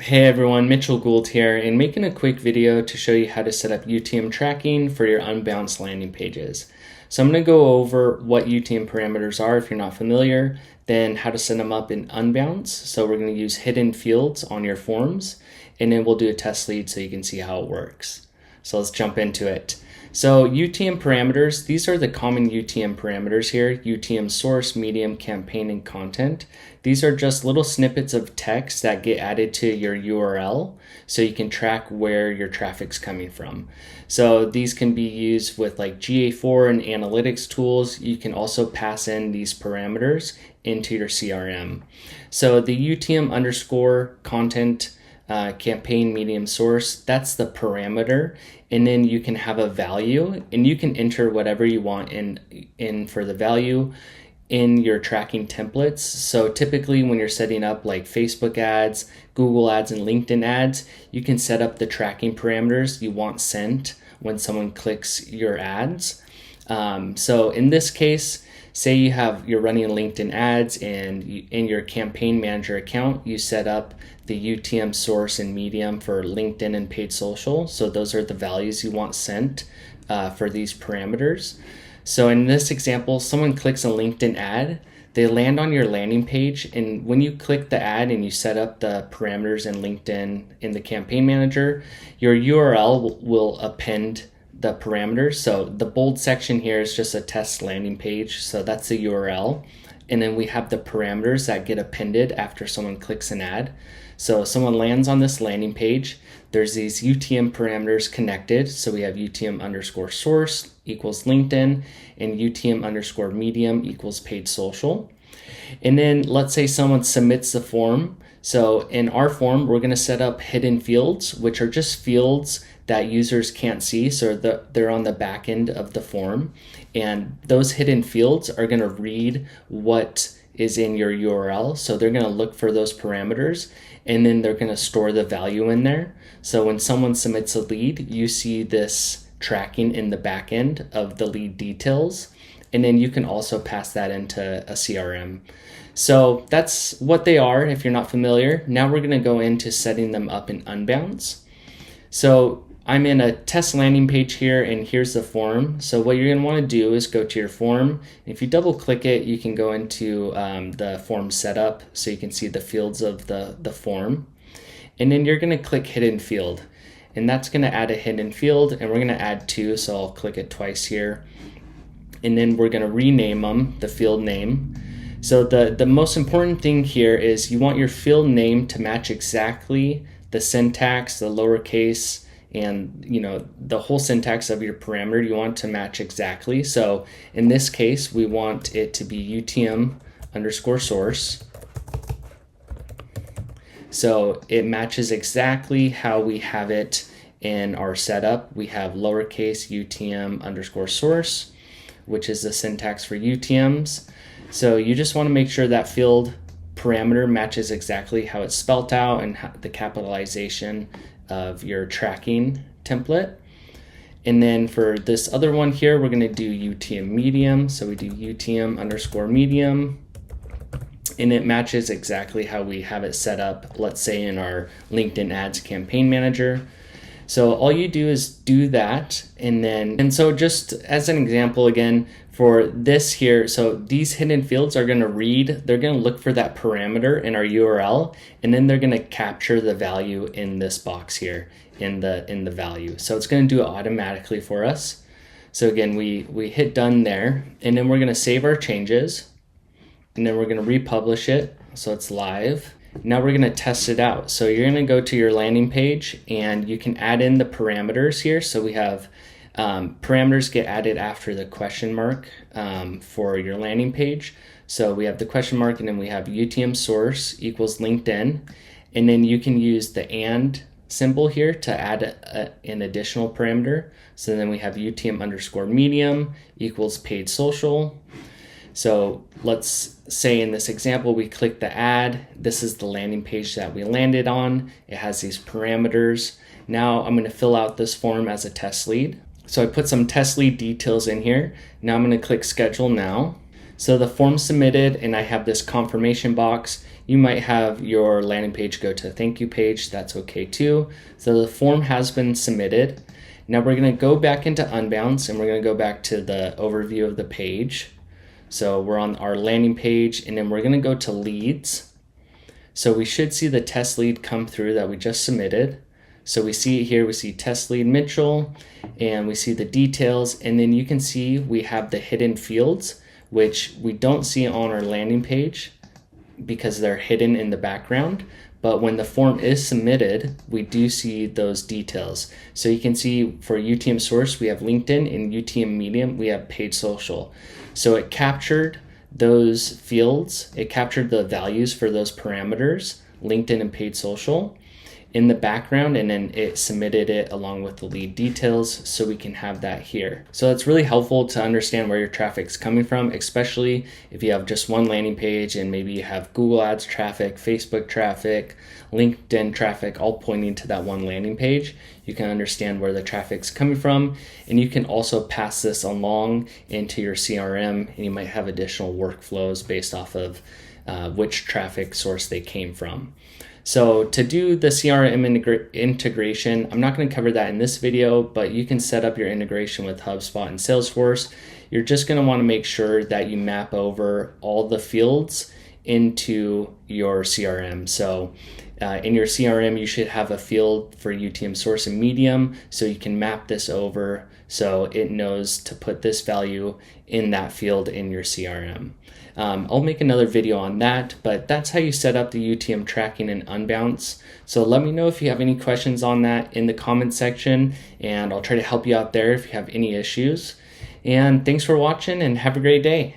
Hey everyone, Mitchell Gould here, and making a quick video to show you how to set up UTM tracking for your Unbounce landing pages. So I'm going to go over what UTM parameters are if you're not familiar, then how to set them up in Unbounce. So we're going to use hidden fields on your forms, and then we'll do a test lead so you can see how it works. So let's jump into it. So UTM parameters, these are the common UTM parameters here: UTM source, medium, campaign, and content. These are just little snippets of text that get added to your URL so you can track where your traffic's coming from. So these can be used with like GA4 and analytics tools. You can also pass in these parameters into your CRM. So the UTM underscore content campaign medium source, that's the parameter, and then you can have a value and you can enter whatever you want in for the value in your tracking templates. So typically when you're setting up like Facebook ads, Google ads, and LinkedIn ads, you can set up the tracking parameters you want sent when someone clicks your ads. So in this case, say you're running LinkedIn ads, and in your campaign manager account, you set up the UTM source and medium for LinkedIn and paid social. So those are the values you want sent for these parameters. So in this example, someone clicks a LinkedIn ad, they land on your landing page, and when you click the ad and you set up the parameters in LinkedIn in the campaign manager, your URL will append the parameters. So the bold section here is just a test landing page, so that's the URL. And then we have the parameters that get appended after someone clicks an ad. So someone lands on this landing page, there's these UTM parameters connected. So we have UTM underscore source equals LinkedIn, and UTM underscore medium equals paid social. And then let's say someone submits the form. So in our form, we're going to set up hidden fields, which are just fields that users can't see. So they're on the back end of the form. And those hidden fields are going to read what is in your URL. So they're going to look for those parameters, and then they're going to store the value in there. So when someone submits a lead, you see this tracking in the back end of the lead details. And then you can also pass that into a CRM. So that's what they are if you're not familiar. Now we're going to go into setting them up in Unbounce. So I'm in a test landing page here, and here's the form. So what you're going to want to do is go to your form. If you double click it, you can go into the form setup so you can see the fields of the form. And then you're going to click hidden field, and that's going to add a hidden field, and we're going to add two. So I'll click it twice here. And then we're going to rename them, the field name. So the most important thing here is you want your field name to match exactly the syntax, the lowercase, and the whole syntax of your parameter. You want to match exactly. So in this case, we want it to be UTM underscore source. So it matches exactly how we have it in our setup. We have lowercase UTM underscore source, which is the syntax for UTMs. So you just want to make sure that field parameter matches exactly how it's spelt out and the capitalization of your tracking template. And then for this other one here, we're going to do UTM medium. So we do UTM underscore medium, and it matches exactly how we have it set up, let's say in our LinkedIn ads campaign manager. So all you do is do that, and so just as an example again for this here, so these hidden fields are going to read, they're going to look for that parameter in our URL, and then they're going to capture the value in this box here in the value. So it's going to do it automatically for us. So again, we hit done there, and then we're going to save our changes, and then we're going to republish it so it's live. Now we're going to test it out. So you're going to go to your landing page, and you can add in the parameters here. So we have parameters get added after the question mark for your landing page. So we have the question mark, and then we have UTM source equals LinkedIn. And then you can use the and symbol here to add an additional parameter. So then we have UTM underscore medium equals paid social. So let's say in this example, we click the ad. This is the landing page that we landed on. It has these parameters. Now I'm going to fill out this form as a test lead. So I put some test lead details in here. Now I'm going to click schedule now. So the form submitted, and I have this confirmation box. You might have your landing page go to a thank you page. That's okay too. So the form has been submitted. Now we're going to go back into Unbounce, and we're going to go back to the overview of the page. So we're on our landing page, and then we're going to go to leads. So we should see the test lead come through that we just submitted. So we see it here, we see test lead Mitchell, and we see the details, and then you can see we have the hidden fields, which we don't see on our landing page because they're hidden in the background. But when the form is submitted, we do see those details. So you can see for UTM Source, we have LinkedIn, and UTM Medium, we have paid social. So it captured those fields, it captured the values for those parameters, LinkedIn and paid social, in the background, and then it submitted it along with the lead details so we can have that here. So it's really helpful to understand where your traffic's coming from, especially if you have just one landing page and maybe you have Google Ads traffic, Facebook traffic, LinkedIn traffic, all pointing to that one landing page. You can understand where the traffic's coming from, and you can also pass this along into your CRM, and you might have additional workflows based off of which traffic source they came from. So to do the CRM integration, I'm not going to cover that in this video, but you can set up your integration with HubSpot and Salesforce. You're just going to want to make sure that you map over all the fields into your CRM. So in your CRM, you should have a field for UTM Source and Medium, so you can map this over so it knows to put this value in that field in your CRM. I'll make another video on that, but that's how you set up the UTM tracking in Unbounce. So let me know if you have any questions on that in the comment section, and I'll try to help you out there if you have any issues. And thanks for watching, and have a great day.